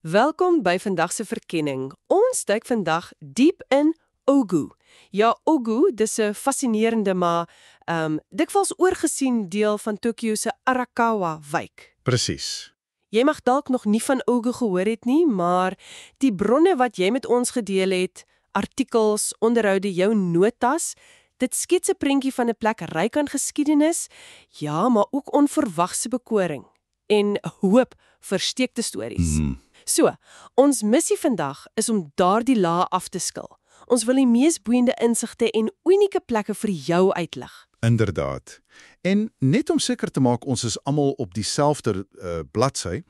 Welkom by vandag se verkenning. Ons duik vandag diep in Ogu. Ja, Ogu, dis 'n fascinerende maar dikwels oorgesien deel van Tokio se Arakawa-wijk. Presies. Jy mag dalk nog nie van Ogu gehoor het nie, maar die bronne wat jy met ons gedeel het, artikels, onderhoude, jou notas, dit skets 'n prentjie van 'n plek ryk aan geskiedenis, ja, maar ook onverwagse bekoring en hoop vir steekte stories. So, ons missie vandag is om daardie laag af te skil. Ons wil die mees boeiende insigte en unieke plekke vir jou uitlig. Inderdaad. En net om seker te maak ons is almal op dieselfde bladsy,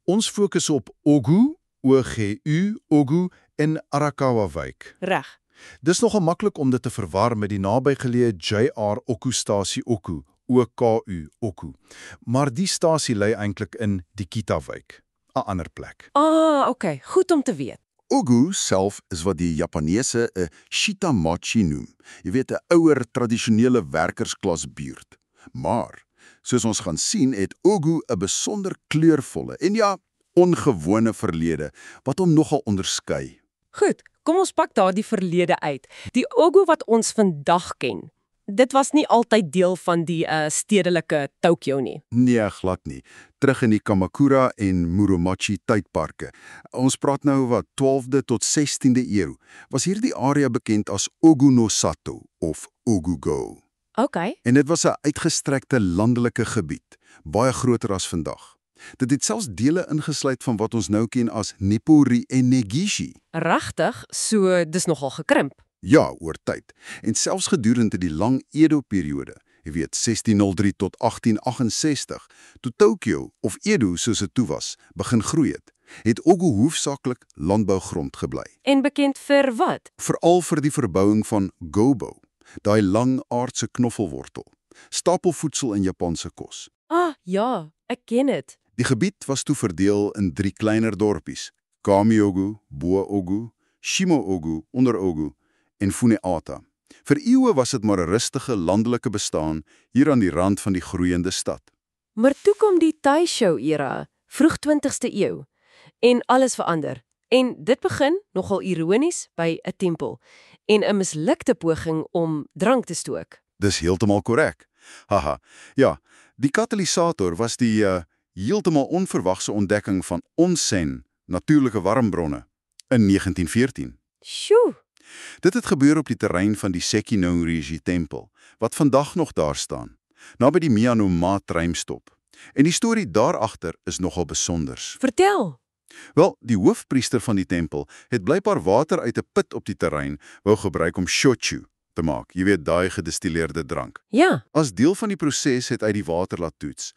ons fokus op Ogu, O-G-U, Ogu en Arakawa-wijk. Reg. Dis nogal maklik om dit te verwar met die nabygeleë JR Oku-stasie Oku, O-K-U, Oku. Maar die stasie lê eintlik in die Kita-wijk, 'n ander plek. Okay, goed om te weet. Ogu self is wat die Japaneese 'n shitamachi noem. Jy weet, 'n ouer tradisionele werkersklas buurt. Maar, soos ons gaan sien, het Ogu 'n besonder kleurvolle en ja, ongewone verlede wat hom nogal onderskei. Goed, kom ons pak daardie verlede uit. Die Ogu wat ons vandag ken, dit was nie altyd deel van die stedelike Tokio nie. Nee, glad nie. Terug in die Kamakura en Muromachi tydparke. Ons praat nou wat 12de tot 16de eeu. Was hierdie area bekend as Ogu no Sato of Ogu-go. Okay. En dit was 'n uitgestrekte landelike gebied, baie groter as vandag. Dit het selfs dele ingesluit van wat ons nou ken as Nippori en Negishi. Regtig, so dis nogal gekrimp. Ja, oor tyd. En selfs gedurende die lang Edo-periode, jy weet 1603 tot 1868, toe Tokio, of Edo soos dit toe was, begin groei het Ogu hoofsaaklik landbougrond gebly. En bekend vir wat? Veral vir die verbouing van gobo, daai lang aardse knoffelwortel, stapelvoedsel in Japanse kos. Ja, ek ken dit. Die gebied was toe verdeel in 3 kleiner dorpies: Kami-Ogu, Boa-Ogu, Shimo-Ogu, Onder-Ogu en Funeata. Vir eeue was dit maar 'n rustige landelike bestaan hier aan die rand van die groeiende stad. Maar toe kom die Taisho-era, vroeg 20ste eeu, en alles verander. En dit begin, nogal ironies, by 'n tempel en 'n mislukte poging om drank te stook. Dis heeltemal korrek. Haha, ja, die katalisator was die heeltemal onverwagse ontdekking van onsen, natuurlike warmbronne, in 1914. Sjoe! Dit het gebeur op die terrein van die Sekinoureji tempel, wat vandag nog daar staan, naby die Miyano-ma-treinsstop. En die storie daarachter is nogal besonders. Vertel! Wel, die hoofpriester van die tempel het blykbaar water uit 'n put op die terrein wou gebruik om shochu te maak, jy weet, daai gedistilleerde drank. Ja, As deel van die proses het hy die water laat toets.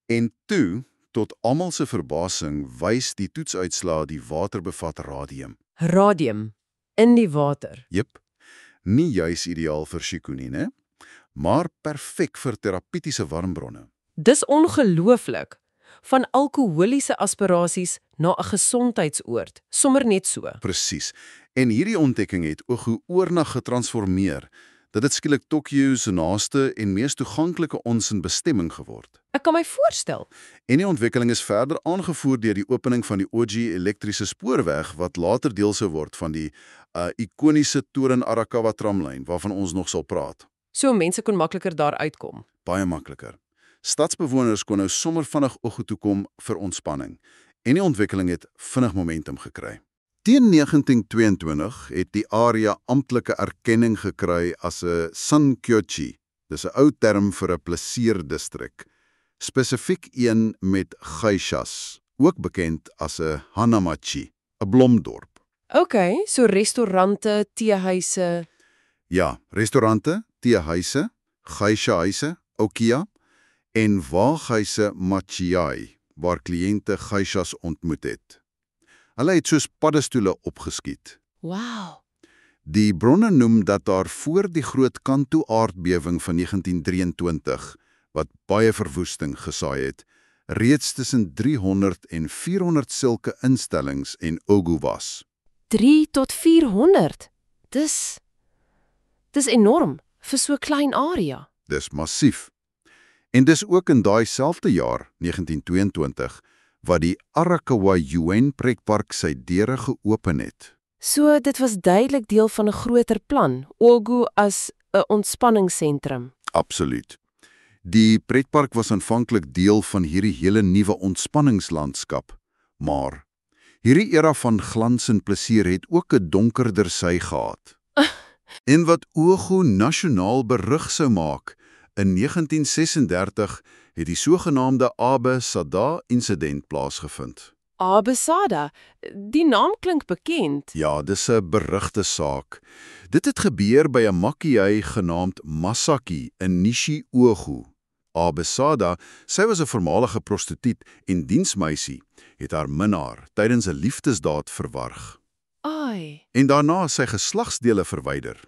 En toe, tot almal se verbasing, wys die toetsuitslae die water bevat radium. radium in die water. Jep, nie juis ideaal vir Shiku nie, né? Maar perfek vir terapeutiese warmbronne. Dis ongelooflik. Van alkoholiese aspirasies na 'n gesondheidsoord, sommer net so. Presies. En hierdie ontdekking het Ogu oornag getransformeer, dat dit skielik Tokio se naaste en mees toeganklike onsenbestemming geword. Ek kan my voorstel. En die ontwikkeling is verder aangevoer deur die opening van die Oji elektriese spoorweg, wat later deel sou word van die ikoniese Toren-Arakawa tramlyn, waarvan ons nog sal praat. So mense kon makliker daar uitkom. Baie makliker. Stadsbewoners kon nou sommer vinnig Ogu toe kom vir ontspanning. En die ontwikkeling het vinnig momentum gekry. Teen 1922 het die area amptelike erkenning gekry as 'n sankyochi. Dis 'n ou term vir 'n plesierdistrik. Spesifiek een met geishas, ook bekend as 'n hanamachi, 'n blomdorp. Okay, so restaurante, teehuise. Ja, restaurante, teehuise, geisha-huise, okia, en waaghuise machiai, waar kliënte geishas ontmoet het. Hulle het soos paddestoele opgeskiet. Wow. Die bronne noem dat daar voor die groot Kanto-aardbewing van 1923, wat baie verwoesting gesaai het, reeds tussen 300 en 400 sulke instellings en Ogu was. 3 tot 400. Dis enorm vir so 'n klein area. Dis massief. En dis ook in daai selfde jaar, 1922, wat die Arakawa UN pretpark sy deure geopen het. So dit was duidelik deel van 'n groter plan, Ogu as 'n ontspanningssentrum. Absoluut. Die pretpark was aanvanklik deel van hierdie hele nuwe ontspanningslandskap, maar hierdie era van glans en plesier het ook 'n donkerder sy gehad. En wat Ogu nasionaal berig sou maak, in 1936 het die sogenaamde Abe Sada insident plaasgevind. Abesada, die naam klink bekend. Ja, dis 'n berugte saak. Dit het gebeur by 'n makiei genaamd Masaki in Nishi-Ogu. Abesada, sy was 'n voormalige prostituut en diensmeisie, het haar minnaar tydens 'n liefdesdaad verwarg. Ai, En daarna sy geslagsdele verwyder.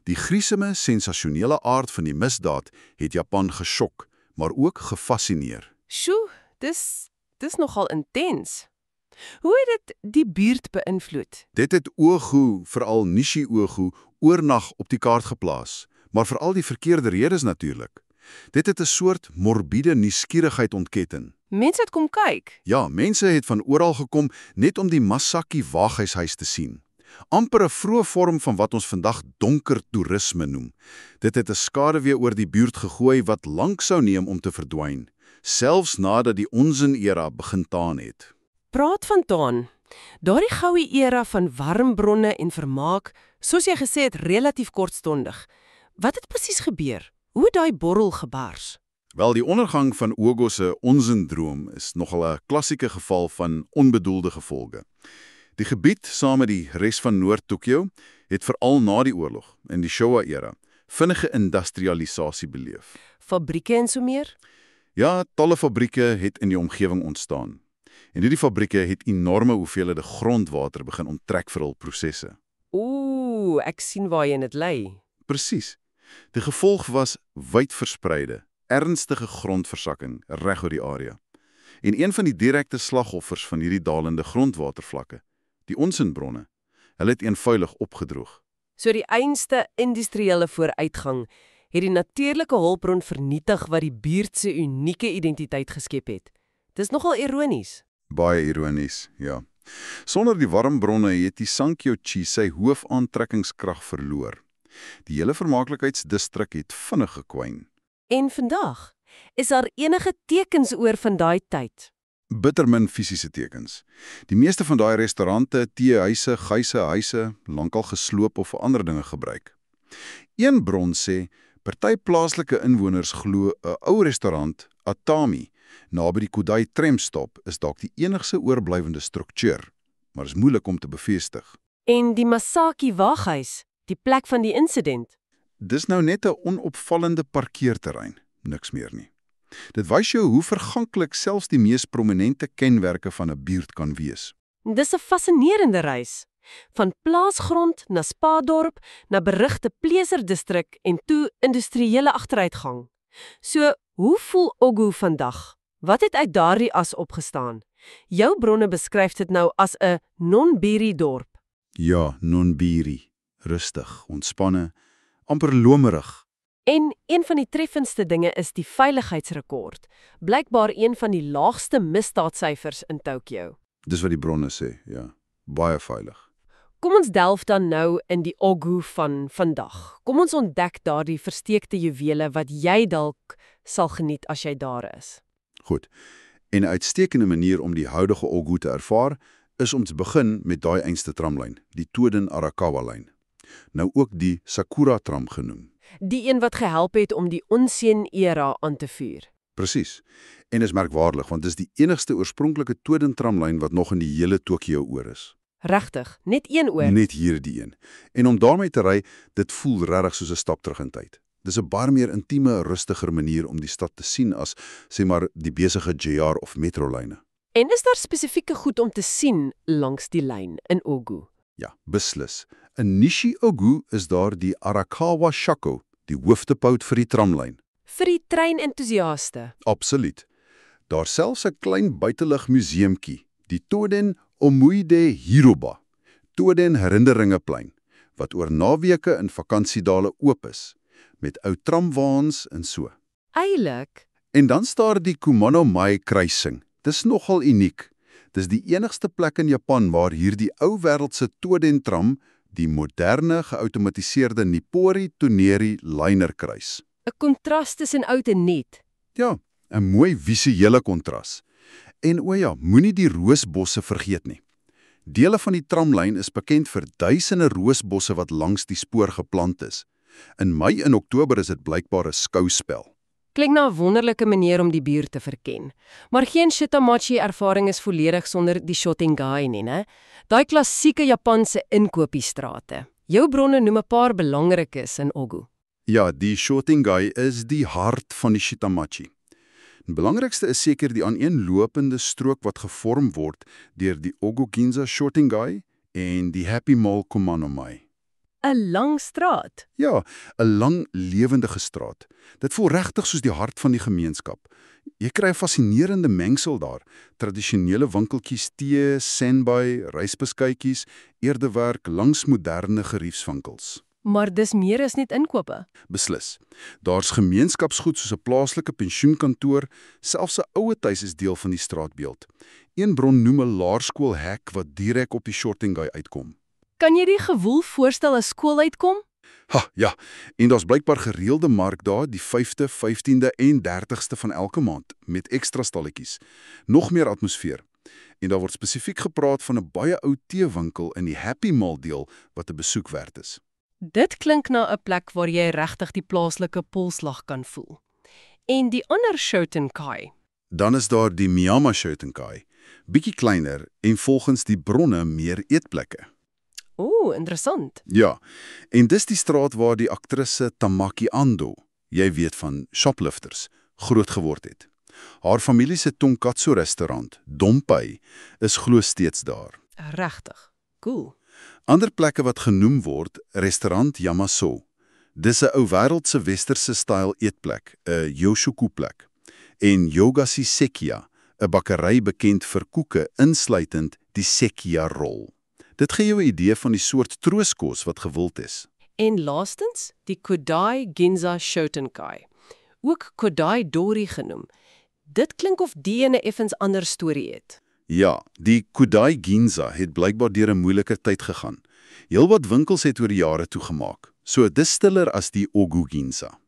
Die grieseme, sensasionele aard van die misdaad het Japan gesjok, maar ook gefassineer. sjoe, dis nogal intens. Hoe het dit die buurt beïnvloed? Dit het Ogu, veral Nishi-Ogu, oornag op die kaart geplaas, maar veral die verkeerde redes natuurlik. Dit het 'n soort morbiede nuuskierigheid ontketen. Mense het kom kyk. Ja, mense het van oral gekom net om die Masaki waaghuishuis te sien. Amper 'n vroeë vorm van wat ons vandag donker toerisme noem. Dit het 'n skaduwee oor die buurt gegooi wat lank sou neem om te verdwyn, selfs nadat die onsin-era begin taan het. Praat van taan. Daardie goue era van warm bronne en vermaak, soos jy gesê het, relatief kortstondig. Wat het presies gebeur? Hoe het daai borrel gebars? Wel, die ondergang van Ogu se onsindroom is nogal 'n klassieke geval van onbedoelde gevolge. Die gebied, saam met die res van Noord-Tokio, het veral na die oorlog, in die Showa-era, vinnige industrialisasie beleef. Fabrieke en so meer? Ja, talle fabrieke het in die omgewing ontstaan. En hierdie fabrieke het enorme hoeveelhede grondwater begin onttrek vir hul prosesse. Ooh, ek sien waarheen dit lei. Presies. Die gevolg was wydverspreide, ernstige grondversakking reg oor die area. En een van die direkte slagoffers van hierdie dalende grondwatervlakke, die onsinbronne, hulle het eenvoudig opgedroog. So die einste industriële vooruitgang het die natuurlike hulpbron vernietig wat die buurt se unieke identiteit geskep het. Dis nogal ironies. Baie ironies, ja. Sonder die warmbronne het die Sankyochi sy hoofaantrekkingskrag verloor. Die hele vermaaklikheidsdistrik het vinnig gekwyn. En vandag, is daar enige tekens oor van daai tyd? Bittermin fisiese tekens. Die meeste van daai restaurante, teehuise, huise, lankal gesloop of vir ander dinge gebruik. Een bron sê, party plaaslike inwoners glo 'n ou restaurant, Atami, naby die Kodai tramstop, is dalk die enigste oorblywende struktuur, maar is moeilik om te bevestig. En die Masaki waaghuis, die plek van die insident. Dis nou net 'n onopvallende parkeerterrein, niks meer nie. Dit wys jou hoe verganklik selfs die mees prominente kenmerke van 'n buurt kan wees. Dis 'n fascinerende reis. Van plaasgrond na spa-dorp, na berugte pleaserdistrik en toe industriële agteruitgang. So, hoe voel Ogu vandag? Wat het uit daardie as opgestaan? Jou bronne beskryf dit nou as 'n non-biri dorp. Ja, non-biri. Rustig, ontspanne, amper lomerig. En een van die treffendste dinge is die veiligheidsrekord. Blykbaar een van die laagste misdaadsyfers in Tokio. Dis wat die bronne sê, ja. Baie veilig. Kom ons delf dan nou in die Ogu van vandag. Kom ons ontdek daardie versteekte juwele wat jy dalk sal geniet as jy daar is. Goed. En 'n uitstekende manier om die huidige Ogu te ervaar, is om te begin met daai einste tramlyn, die Toden-Arakawa-lyn. Nou ook die Sakura-tram genoem. Die een wat gehelp het om die onseën-era aan te vuur. Presies. En is merkwaardig, want dis die enigste oorspronklike Toden-tramlyn wat nog in die hele Tokio oor is. Regtig, net een oor. Net hierdie een. En om daarmee te ry, dit voel regtig soos 'n stap terug in tyd. Dis 'n baie meer intieme, rustiger manier om die stad te sien as, sê maar, die besige JR of metrolyne. En is daar spesifieke goed om te sien langs die lyn in Ogu? Ja, beslis. In Nishi-Ogu is daar die Arakawa Shako, die hoofdepout vir die tramlyn. Vir die treinentoesiaste. Absoluut. Daar selfs 'n klein buitelug museumkie, die Toden Omuide Hiroba, Toden Herinneringeplein, wat oor naweke en vakansiedale oop is, met ou tramwaens en so. Eilik, En dan staar die Kumano Mai kruising, Dis nogal uniek. Dis die enigste plek in Japan waar hierdie ou wêreldse Toden tram die moderne geautomatiseerde Nippori Toneri liner kruis. 'n Kontras tussen oud en nuut. Ja, 'n mooi visuele kontras. En o ja, moenie die roosbosse vergeet nie. Dele van die tramlyn is bekend vir duisende roosbosse wat langs die spoor geplant is. In Mei en Oktober is dit blykbaar 'n skouspel. Klink na 'n wonderlike manier om die buurt te verken. Maar geen Shitamachi-ervaring is volledig sonder die Shotengai nie, né? Daai klassieke Japanse inkopiestrate. Jou bronne noem 'n paar belangrikes in Ogu. Ja, die Shotengai is die hart van die Shitamachi. Die belangrikste is seker die aaneenlopende strook wat gevorm word deur die Ogu-Ginza Shotengai en die Happy Mall Kumanomai. 'n Lang straat. Ja, 'n lang, lewendige straat. Dit voel regtig soos die hart van die gemeenskap. Jy kry 'n fascinerende mengsel daar. Tradisionele winkeltjies, tee, senbei, rysbeskuitjies, eerdewerk langs moderne geriefswinkels. Maar dis meer as net inkope. Beslis. Daar's gemeenskapsgoed soos 'n plaaslike pensioenkantoor, selfs 'n ouetehuis is deel van die straatbeeld. Een bron noem 'n laerskoolhek wat direk op die Shotengai uitkom. Kan jy die gewoel voorstel as skool uitkom? Ha, ja, en daar's blykbaar gereelde mark daar, die 5de, 15de en 30ste van elke maand, met ekstra stalletjies. Nog meer atmosfeer. En daar word spesifiek gepraat van 'n baie ou teewinkel in die Happy Mall deel wat 'n besoek werd is. Dit klink na 'n plek waar jy regtig die plaaslike polslag kan voel. En die ander Shotengai. Dan is daar die Miyama Shotengai, bietjie kleiner en volgens die bronne meer eetplekke. Ooh, interessant. Ja, en dis die straat waar die aktrisse Tamaki Ando, jy weet van Shoplifters, groot geword het. Haar familie se tonkatsu-restaurant, Dompai, is glo steeds daar. Regtig. Cool. Ander plekke wat genoem word, restaurant Yamaso. Dis 'n ou wêreldse westerse styl eetplek, 'n Yoshoku-plek. En Yogashi Sekiya, 'n bakkery bekend vir koeke insluitend die Sekiya-rol. Dit gee jou 'n idee van die soort trooskos wat gewild is. En laastens, die Kodai Ginza Shotengai. Ook Kodai Dori genoem. Dit klink of die 'n effens ander storie het. Ja, die Kodai Ginza het blykbaar deur 'n moeilike tyd gegaan. Heelwat winkels het oor die jare toegemaak, so dis stiller as die Ogu Ginza.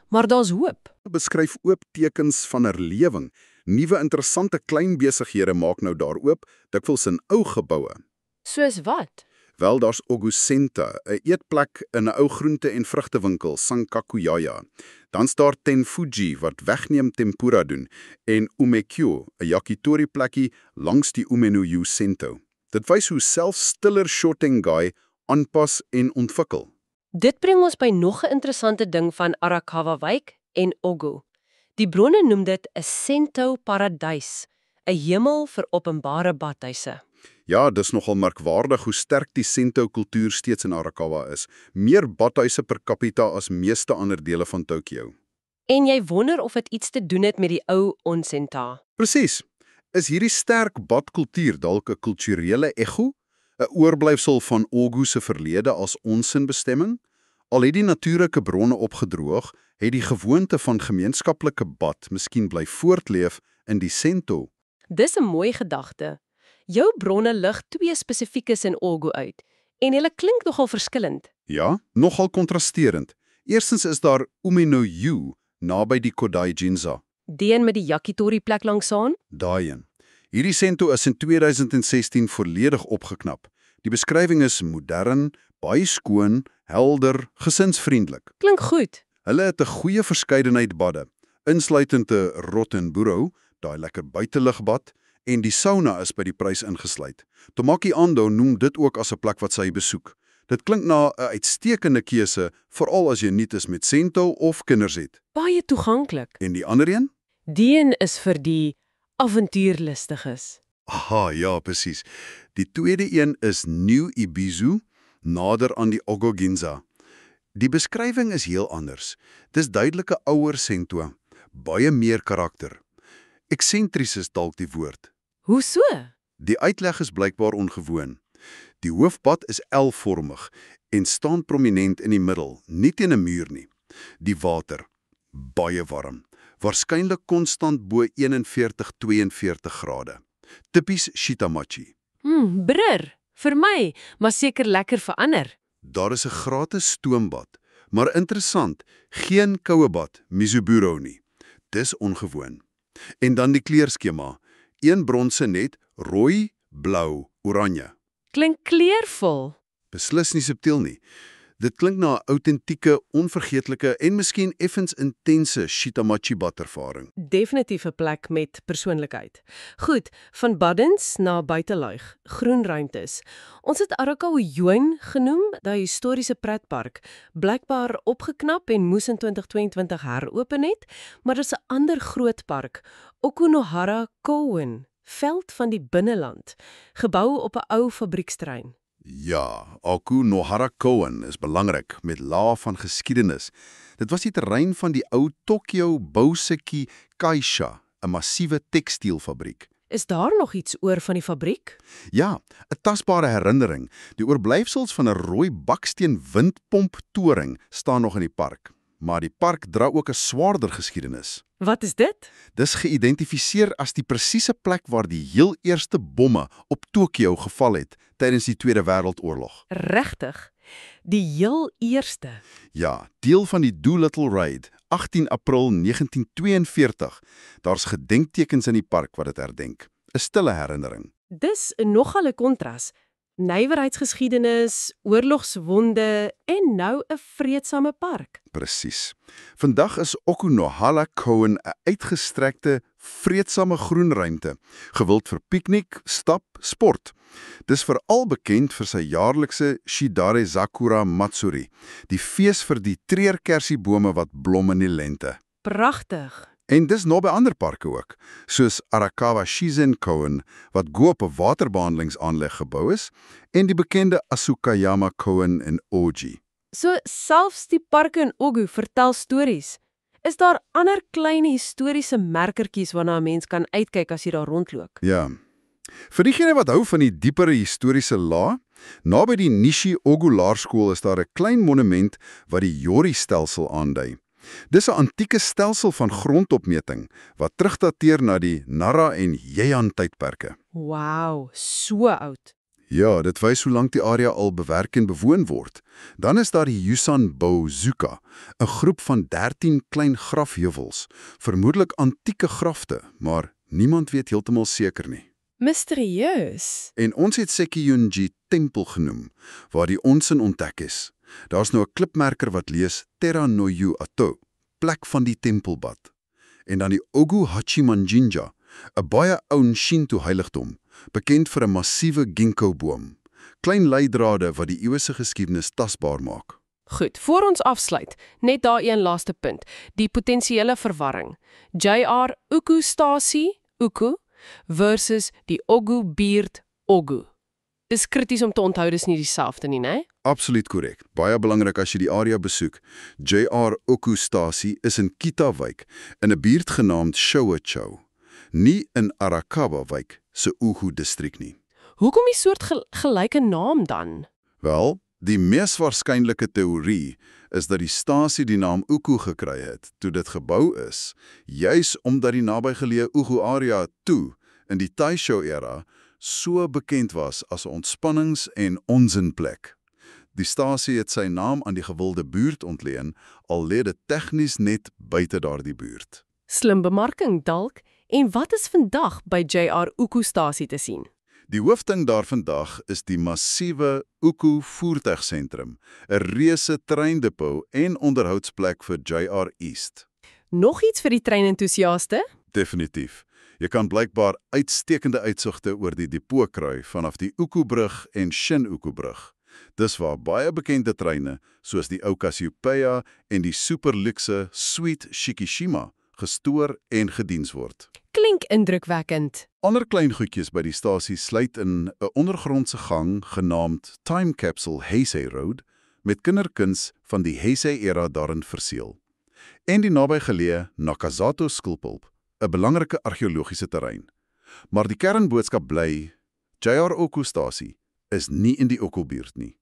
Maar daar's hoop. Beskryf oop tekens van herlewing. Nuwe interessante klein besighede maak nou daar oop, dikwels in ou geboue. Soos wat? Wel, daar's Ogusenta, 'n eetplek in 'n ou groente- en vrugtewinkel, Sankakuyaya. Dan's daar Tenfuji wat wegneem tempura doen en Umekyo, 'n yakitori-plekkie langs die Umenoyu Sento. Dit wys hoe selfs stiller Shotengai aanpas en ontwikkel. Dit bring ons by nog 'n interessante ding van Arakawa-wyk en Ogu. Die bronne noem dit 'n Sento-paradys, 'n hemel vir openbare badhuise. Ja, dis nogal merkwaardig hoe sterk die Sento-kultuur steeds in Arakawa is. Meer badhuise per capita as meeste ander dele van Tokio. En jy wonder of dit iets te doen het met die ou onsenta. Presies. Is hierdie sterk badkultuur dalk 'n kulturele ego? 'n Oorblyfsel van Ogu se verlede as onsinbestemming? Al het die natuurlike bronne opgedroog, het die gewoonte van gemeenskaplike bad miskien bly voortleef in die Sento. Dis 'n mooi gedagte. Jou bronne lig twee spesifiekes in Ogu uit en hulle klink nogal verskillend. Ja, nogal kontrasterend. Eerstens is daar Umenoyu, naby die Kodai Ginza. Die een met die yakitori plek langsaan? Daai een. Hierdie Sento is in 2016 volledig opgeknap. Die beskrywing is modern, baie skoon, helder, gesinsvriendelik. Klink goed. Hulle het 'n goeie verskeidenheid badde, insluitend 'n Rottenburo, daai lekker buiteligbad, en die sauna is by die prys ingesluit. Tamaki Ando noem dit ook as 'n plek wat sy besoek. Dit klink na 'n uitstekende keuse, veral as jy nuut is met Sento of kinders het. Baie toeganklik. En die ander een? Die een is vir die avontuurlustiges. Aha, ja, presies. Die tweede een is New Ibizu, nader aan die Ogu Ginza. Die beskrywing is heel anders. Dis duidelike ouer Sento, baie meer karakter. Eksentries is dalk die woord. Hoe so? Die uitleg is blykbaar ongewoon. Die hoofpad is L-vormig en staan prominent in die middel, nie teen 'n muur nie. Die water, baie warm, waarskynlik konstant bo 41-42 grade. Tipies Shitamachi. Brr, vir my, maar seker lekker vir ander. Daar is 'n gratis stoombad, maar interessant, geen koue bad, Mizuburo nie. Dis ongewoon. En dan die kleurskema. Een bronse net, rooi, blou, oranje. Klink kleurvol. Beslis nie subtiel nie. Dit klink na 'n autentieke, onvergeetlike en miskien effens intense Shitamachi badervaring. Definitief 'n plek met persoonlikheid. Goed, van baddens na buiteluig, groen ruimtes. Ons het Arakaoyuan genoem, daai historiese pretpark, blykbaar opgeknap en moes in 2022 heropen het, maar daar's 'n ander groot park, Okunohara Kouen, veld van die binneland, gebou op 'n ou fabrieksterrein. Ja, Okunohara Kouen is belangrik met laag van geskiedenis. Dit was die terrein van die ou Tokyo Bouseki Kaisha, 'n massiewe tekstielfabriek. Is daar nog iets oor van die fabriek? Ja, 'n tasbare herinnering. Die oorblyfsels van 'n rooi baksteen windpomptoring staan nog in die park. Maar die park dra ook 'n swaarder geskiedenis. Wat is dit? Dis geïdentifiseer as die presiese plek waar die heel eerste bomme op Tokio geval het tydens die Tweede Wêreldoorlog. Regtig? Die heel eerste. Ja, deel van die Doolittle Raid, 18 April 1942. Daar's gedenktekens in die park wat dit herdenk. 'n Stille herinnering. Dis nogal 'n kontras. Nywerheidsgeskiedenis, oorlogswonde en nou 'n vreedsame park. Presies. Vandag is Okunohara Kouen 'n uitgestrekte, vreedsame groenruimte, gewild vir piknik, stap, sport. Dis veral bekend vir sy jaarlikse Shidare Sakura Matsuri, die fees vir die treurkersiebome wat blom in die lente. Pragtig. En dis naby ander parke ook, soos Arakawa Shizen Kouen, wat go op 'n waterbehandelingsaanleg gebou is, en die bekende Asukayama Kouen in Oji. So selfs die parke in Ogu vertel stories. Is daar ander klein historiese merkertjies waarna 'n mens kan uitkyk as jy daar rondloop? Ja. Vir diegene wat hou van die diepere historiese laag, naby die Nishi Ogu Laerskool is daar 'n klein monument wat die Yori-stelsel aandui. Dis 'n antieke stelsel van grondopmeting wat terugdateer na die Nara en Heian tydperke. Wow, so oud. Ja, dit wys hoe lank die area al bewerk en bewoon word. Dan is daar die Yusanbo-zuka, 'n groep van 13 klein grafheuwels, vermoedelik antieke grafte, maar niemand weet heeltemal seker nie. Mysterieus. En ons het Sekiyunji Tempel genoem, waar die onsin ontdek is. Daar's nou 'n klipmerker wat lees Terra no Yu Ato, plek van die tempelbad. En dan die Ogu Hachimanjinja, 'n baie ou Shinto heiligdom, bekend vir 'n massiewe ginkgo-boom. Klein leidrade wat die eeuse geskiedenis tasbaar maak. Goed, voor ons afsluit, net daar een laaste punt, die potensiële verwarring. JR Uku-stasie, Uku, versus die Ogu-buurt, Ogu. Dis krities om te onthou, dis nie dieselfde nie, né? Absoluut korrek. Baie belangrik as jy die area besoek. JR Oku-stasie is in Kita-wijk, in 'n buurt genaamd Showa-cho, nie in Arakawa-wijk se Ugu-distrik nie. Hoekom die soort gelyke naam dan? Wel, die mees waarskynlike teorie is dat die stasie die naam Uku gekry het toe dit gebou is, juis omdat die nabygeleë Ugu-area toe in die Taisho-era so bekend was as 'n ontspannings- en onsinplek. Die stasie het sy naam aan die gewilde buurt ontleen, al lê dit tegnies net buite daardie buurt. Slim bemarking dalk. En wat is vandag by JR Uku-stasie te sien? Die hoofding daar vandag is die massiewe Uku voertuigsentrum, 'n reuse treindepot en onderhoudsplek vir JR East. Nog iets vir die treinentoesiaste? Definitief. Jy kan blykbaar uitstekende uitsigte oor die depot kry vanaf die Uku-brug en Shin-Uku-brug. Dis waar baie bekende treine, soos die ou Cassiopeia en die superluxe Sweet Shikishima, gestoor en gediens word. Klink indrukwekkend. Ander klein goedjies by die stasie sluit in 'n ondergrondse gang genaamd Time Capsule Heisei Road, met kinderkuns van die Heisei-era daarin verseël. En die nabygeleë Nakazato Skulpulp, 'n belangrike argeologiese terrein. Maar die kernboodskap bly, JR Oku-stasie is nie in die Oku-buurt nie.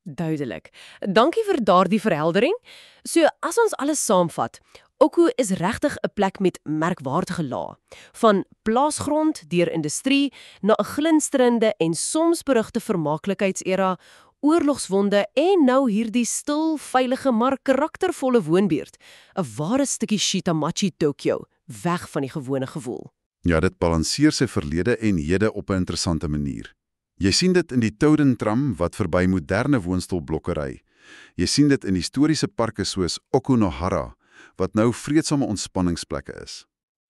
Duidelik. Dankie vir daardie verheldering. So, as ons alles saamvat, Oku is regtig 'n plek met merkwaardige lae. Van plaasgrond deur industrie na 'n glinsterende en soms berugte vermaaklikheidsera, oorlogswonde en nou hierdie stil, veilige maar karaktervolle woonbuurt. 'n Ware stukkie Shitamachi Tokyo, weg van die gewone gewoel. Ja, dit balanseer sy verlede en hede op 'n interessante manier. Jy sien dit in die Touden-tram wat verby moderne woonstelblokke ry. Jy sien dit in historiese parke soos Okunohara, wat nou vreedsame ontspanningsplekke is.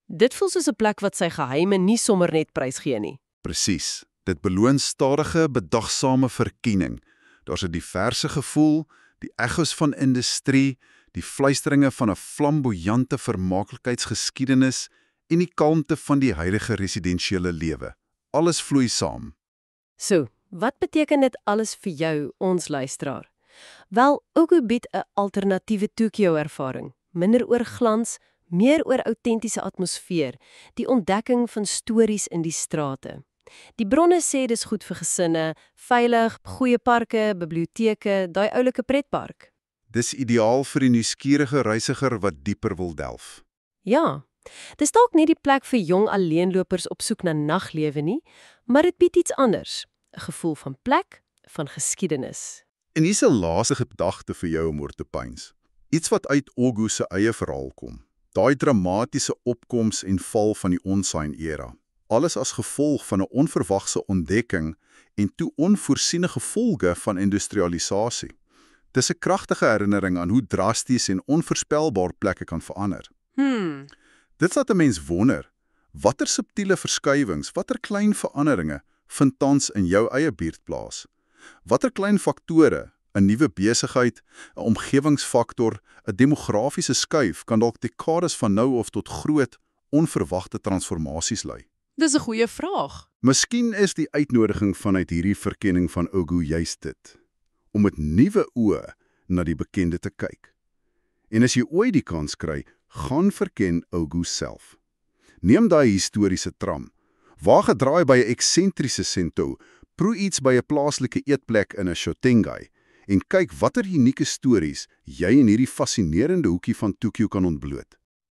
Dit voel soos 'n plek wat sy geheime nie sommer net prysgee nie. Presies. Dit beloon stadige, bedagsame verkenning. Daar's 'n diverse gevoel, die echos van industrie, die fluisteringe van 'n flamboyante vermaaklikheidsgeskiedenis en die kalmte van die huidige residensiële lewe. Alles vloei saam. So, wat beteken dit alles vir jou, ons luisteraar? Wel, Oku bied 'n alternatiewe Tokyo-ervaring. Minder oor glans, meer oor autentiese atmosfeer, die ontdekking van stories in die strate. Die bronne sê dis goed vir gesinne, veilig, goeie parke, biblioteke, daai oulike pretpark. Dis ideaal vir die nuuskierige reisiger wat dieper wil delf. Ja, dis dalk nie die plek vir jong alleenlopers op soek na naglewe nie, maar dit bied iets anders. 'n Gevoel van plek, van geskiedenis. En hier's 'n laaste gedagte vir jou om oor te pyns. Iets wat uit Ogu se eie verhaal kom. Daai dramatiese opkoms en val van die Onsign-era. Alles as gevolg van 'n onverwagse ontdekking en toe onvoorsiene gevolge van industrialisasie. Dis 'n kragtige herinnering aan hoe drasties en onvoorspelbaar plekke kan verander. Dit laat 'n mens wonder, watter subtiele verskuiwings, watter klein veranderinge vind tans in jou eie buurt plaas? Watter klein faktore, 'n nuwe besigheid, 'n omgewingsfaktor, 'n demografiese skuif kan dalk dekades van nou af tot groot, onverwagte transformasies lei? Dis 'n goeie vraag. Miskien is die uitnodiging vanuit hierdie verkenning van Ogu juist dit, om met nuwe oë na die bekende te kyk. En as jy ooit die kans kry, gaan verken Ogu self. Neem daai historiese tram, waag 'n draai by 'n eksentriese sento, proe iets by 'n plaaslike eetplek in 'n Shotengai en kyk watter unieke stories jy in hierdie fascinerende hoekie van Tokyo kan ontbloot.